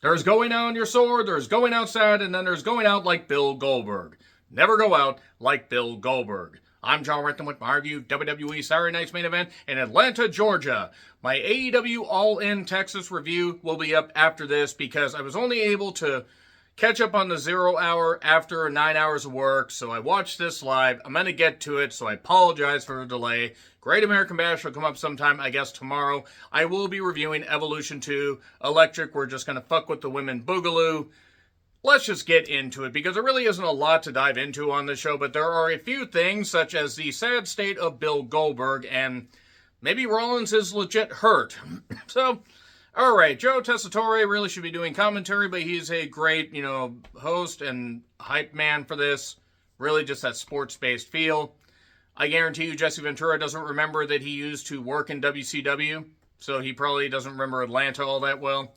There's going out on your sword, there's going outside, and then there's going out like Bill Goldberg. Never go out like Bill Goldberg. I'm John Renton with my review WWE Saturday Night's Main Event in Atlanta, Georgia. My AEW All In Texas review will be up after this because I was only able to catch up on the 0 hour after 9 hours of work, so I watched this live. I'm going to get to it, so I apologize for the delay. Great American Bash will come up sometime, I guess, tomorrow. I will be reviewing Evolution 2 Electric. We're just going to fuck with the women boogaloo. Let's just get into it, because there really isn't a lot to dive into on this show, but there are a few things, such as the sad state of Bill Goldberg, and maybe Rollins is legit hurt. So, alright, Joe Tessitore really should be doing commentary, but he's a great, host and hype man for this. Really just that sports-based feel. I guarantee you Jesse Ventura doesn't remember that he used to work in WCW, so he probably doesn't remember Atlanta all that well.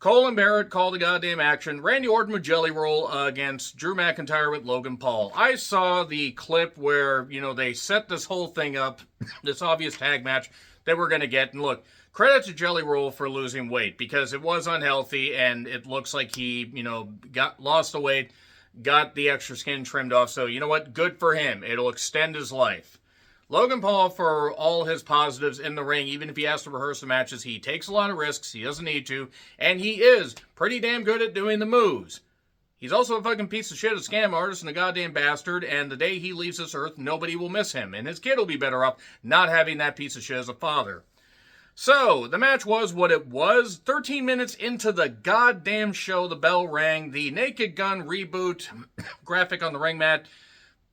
Cole and Barrett called the goddamn action. Randy Orton with Jelly Roll against Drew McIntyre with Logan Paul. I saw the clip where, they set this whole thing up, this obvious tag match that we're going to get. And look, credit to Jelly Roll for losing weight, because it was unhealthy and it looks like he, lost the weight, got the extra skin trimmed off. So, you know what? Good for him. It'll extend his life. Logan Paul, for all his positives in the ring, even if he has to rehearse the matches, he takes a lot of risks. He doesn't need to. And he is pretty damn good at doing the moves. He's also a fucking piece of shit, a scam artist, and a goddamn bastard. And the day he leaves this earth, nobody will miss him. And his kid will be better off not having that piece of shit as a father. So, the match was what it was. 13 minutes into the goddamn show, the bell rang. The Naked Gun reboot graphic on the ring mat.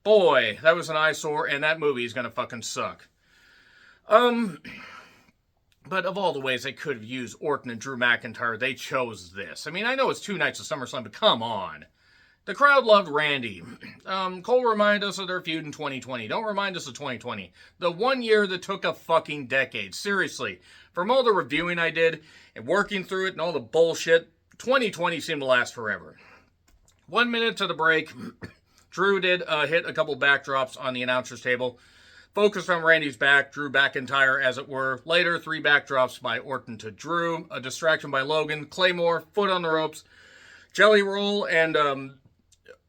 Boy, that was an eyesore, and that movie is gonna fucking suck. But of all the ways they could have used Orton and Drew McIntyre, they chose this. I mean, I know it's 2 nights of SummerSlam, but come on. The crowd loved Randy. Cole reminded us of their feud in 2020. Don't remind us of 2020. The 1 year that took a fucking decade. Seriously. From all the reviewing I did, and working through it, and all the bullshit, 2020 seemed to last forever. 1 minute to the break. Drew did hit a couple backdrops on the announcer's table. Focused on Randy's back, Drew McIntyre, as it were. Later, 3 backdrops by Orton to Drew. A distraction by Logan. Claymore, foot on the ropes. Jelly Roll and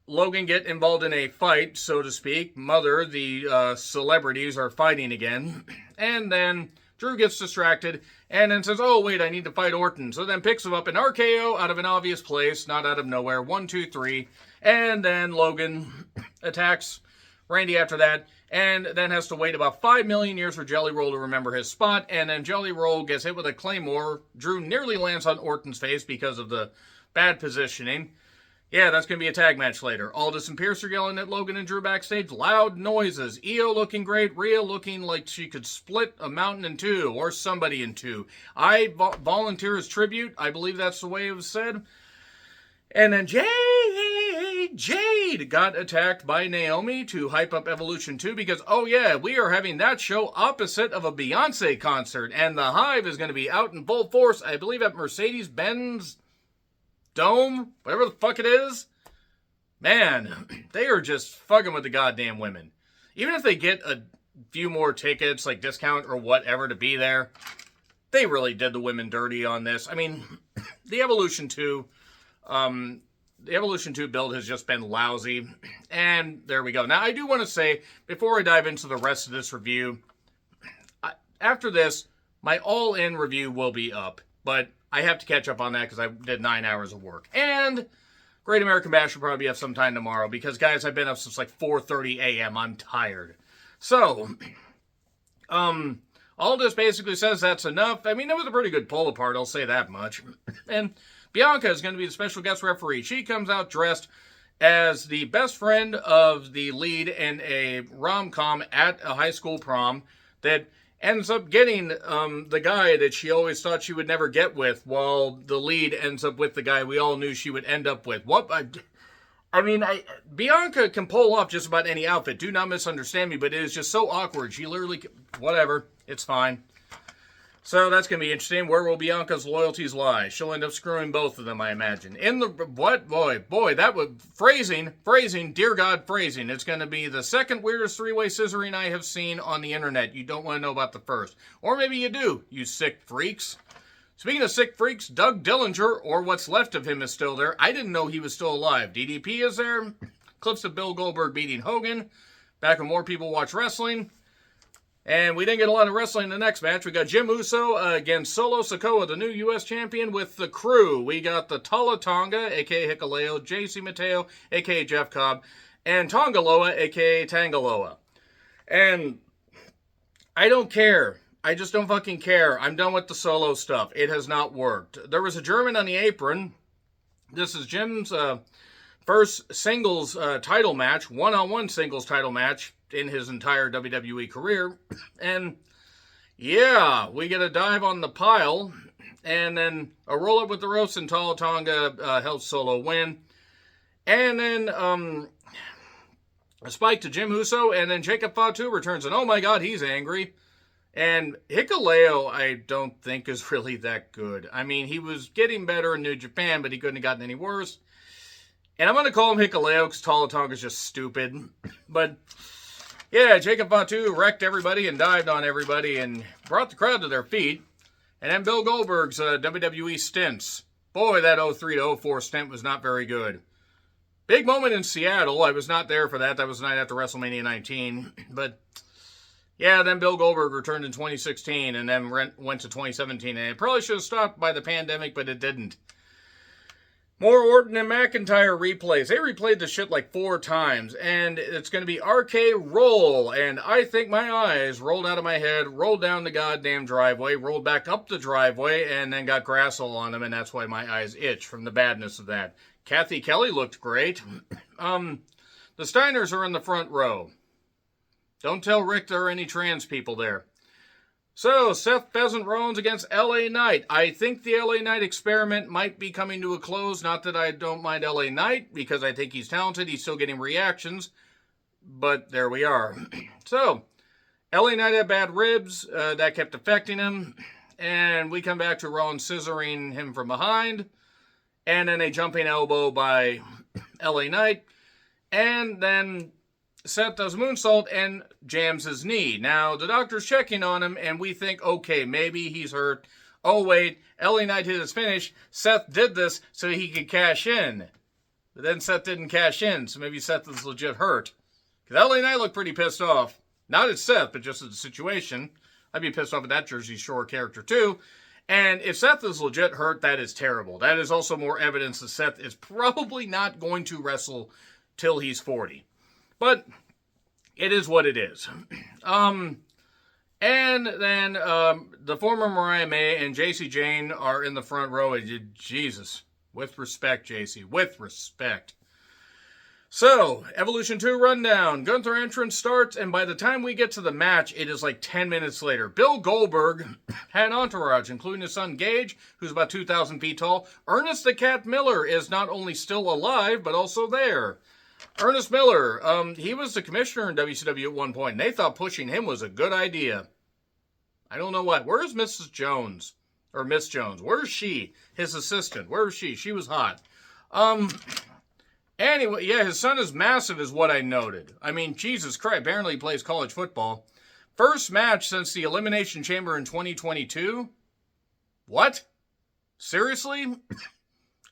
Logan get involved in a fight, so to speak. Mother, the celebrities, are fighting again. And then Drew gets distracted and then says, oh, wait, I need to fight Orton. So then picks him up an RKO out of an obvious place, not out of nowhere. 1, 2, 3. And then Logan attacks Randy after that, and then has to wait about 5 million years for Jelly Roll to remember his spot, and then Jelly Roll gets hit with a Claymore. Drew nearly lands on Orton's face because of the bad positioning. Yeah, that's going to be a tag match later. Aldis and Pierce are yelling at Logan and Drew backstage. Loud noises. Io looking great. Rhea looking like she could split a mountain in 2, or somebody in 2. I volunteer as tribute. I believe that's the way it was said. And then Jade got attacked by Naomi to hype up Evolution 2 because, oh yeah, we are having that show opposite of a Beyonce concert. And the Hive is going to be out in full force, I believe, at Mercedes-Benz Dome, whatever the fuck it is. Man, they are just fucking with the goddamn women. Even if they get a few more tickets, like discount or whatever, to be there, they really did the women dirty on this. I mean, the Evolution 2... the Evolution 2 build has just been lousy, and there we go. Now, I do want to say, before I dive into the rest of this review, after this, my all-in review will be up, but I have to catch up on that because I did 9 hours of work. And Great American Bash will probably be up sometime tomorrow, because, guys, I've been up since like 4:30 a.m. I'm tired. So, all this basically says that's enough. I mean, it was a pretty good pull apart, I'll say that much. And Bianca is going to be the special guest referee. She comes out dressed as the best friend of the lead in a rom-com at a high school prom that ends up getting the guy that she always thought she would never get with, while the lead ends up with the guy we all knew she would end up with. Bianca can pull off just about any outfit. Do not misunderstand me, but it is just so awkward. She literally, whatever, it's fine. So that's going to be interesting. Where will Bianca's loyalties lie? She'll end up screwing both of them, I imagine. In the, what? Boy, that was, phrasing, dear God, phrasing. It's going to be the second weirdest 3-way scissoring I have seen on the internet. You don't want to know about the first. Or maybe you do, you sick freaks. Speaking of sick freaks, Doug Dillinger, or what's left of him, is still there. I didn't know he was still alive. DDP is there. Clips of Bill Goldberg beating Hogan. Back when more people watch wrestling. And we didn't get a lot of wrestling in the next match. We got Jim Uso against Solo Sikoa, the new U.S. champion, with the Crew. We got the Tala Tonga, a.k.a. Hikuleo, JC Mateo, a.k.a. Jeff Cobb, and Tongaloa, a.k.a. Tangaloa. And I don't care. I just don't fucking care. I'm done with the Solo stuff. It has not worked. There was a German on the apron. This is Jim's first singles title match, one-on-one singles title match in his entire WWE career. And yeah, we get a dive on the pile, and then a roll-up with the ropes, and Tala Tonga helps Solo win. And then a spike to Jim Uso, and then Jacob Fatu returns, and oh my god, he's angry. And Hikuleo, I don't think, is really that good. I mean, he was getting better in New Japan, but he couldn't have gotten any worse. And I'm going to call him Hikuleo because Tala Tonga is just stupid. But yeah, Jacob Fatu wrecked everybody and dived on everybody and brought the crowd to their feet. And then Bill Goldberg's WWE stints. Boy, that 03 to 04 stint was not very good. Big moment in Seattle. I was not there for that. That was the night after WrestleMania 19. But yeah, then Bill Goldberg returned in 2016 and then went to 2017. And it probably should have stopped by the pandemic, but it didn't. More Orton and McIntyre replays. They replayed the shit like 4 times. And it's going to be RK Roll. And I think my eyes rolled out of my head, rolled down the goddamn driveway, rolled back up the driveway, and then got grass all on them. And that's why my eyes itch from the badness of that. Kathy Kelly looked great. The Steiners are in the front row. Don't tell Rick there are any trans people there. So, Seth Pheasant Rollins against LA Knight. I think the LA Knight experiment might be coming to a close. Not that I don't mind LA Knight, because I think he's talented. He's still getting reactions. But there we are. So, LA Knight had bad ribs. That kept affecting him. And we come back to Rollins scissoring him from behind. And then a jumping elbow by LA Knight. And then Seth does moonsault and jams his knee. Now, the doctor's checking on him, and we think, okay, maybe he's hurt. Oh, wait, LA Knight hit his finish. Seth did this so he could cash in. But then Seth didn't cash in, so maybe Seth is legit hurt. Because LA Knight looked pretty pissed off. Not at Seth, but just at the situation. I'd be pissed off at that Jersey Shore character, too. And if Seth is legit hurt, that is terrible. That is also more evidence that Seth is probably not going to wrestle till he's 40. But it is what it is. And then the former Mariah May and JC Jane are in the front row. Jesus. With respect, JC. With respect. So, Evolution 2 rundown. Gunther entrance starts, and by the time we get to the match, it is like 10 minutes later. Bill Goldberg had an entourage, including his son Gage, who's about 2,000 feet tall. Ernest the Cat Miller is not only still alive, but also there. Ernest Miller, he was the commissioner in WCW at one point, and they thought pushing him was a good idea. I don't know what. Where is Mrs. Jones? Or Miss Jones? Where is she? His assistant. Where is she? She was hot. Anyway, yeah, his son is massive is what I noted. I mean, Jesus Christ, apparently he plays college football. First match since the Elimination Chamber in 2022? What? Seriously?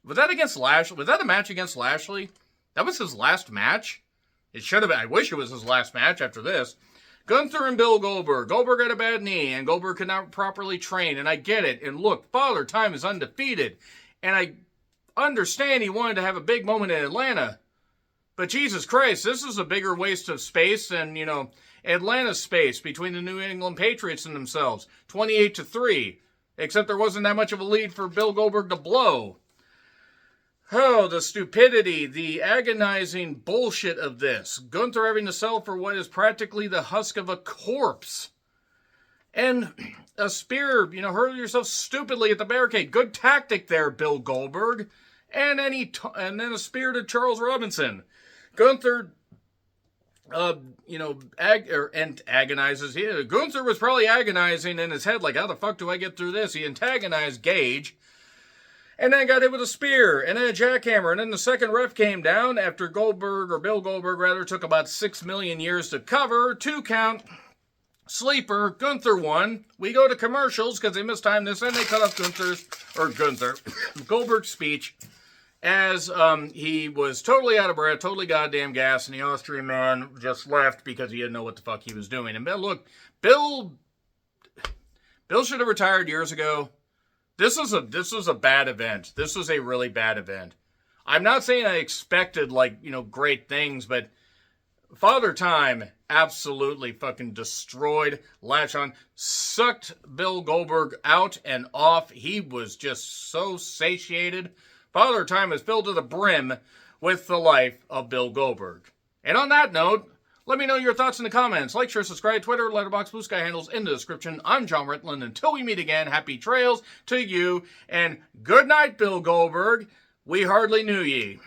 Was that against Lashley? Was that a match against Lashley? That was his last match? It should have been. I wish it was his last match after this. Gunther and Bill Goldberg. Goldberg had a bad knee, and Goldberg could not properly train, and I get it. And look, Father Time is undefeated. And I understand he wanted to have a big moment in Atlanta. But Jesus Christ, this is a bigger waste of space than, Atlanta's space between the New England Patriots and themselves. 28-3. Except there wasn't that much of a lead for Bill Goldberg to blow. Oh, the stupidity, the agonizing bullshit of this. Gunther having to sell for what is practically the husk of a corpse. And a spear, hurl yourself stupidly at the barricade. Good tactic there, Bill Goldberg. And then a spear to Charles Robinson. Gunther, agonizes. Gunther was probably agonizing in his head, like, how the fuck do I get through this? He antagonized Gage. And then got hit with a spear, and then a jackhammer, and then the second ref came down after Bill Goldberg, took about 6 million years to cover, 2 count. Sleeper, Gunther won. We go to commercials because they mistimed this and they cut off Goldberg's speech as he was totally out of breath, totally goddamn gas, and the Austrian man just left because he didn't know what the fuck he was doing. And look, Bill should have retired years ago. This was a bad event. This was a really bad event. I'm not saying I expected, great things, but Father Time absolutely fucking destroyed Latch On, sucked Bill Goldberg out and off. He was just so satiated. Father Time is filled to the brim with the life of Bill Goldberg. And on that note, let me know your thoughts in the comments. Like, share, subscribe, Twitter, Letterboxd, Blue Sky handles in the description. I'm John Ritland. Until we meet again, happy trails to you, and good night, Bill Goldberg. We hardly knew ye.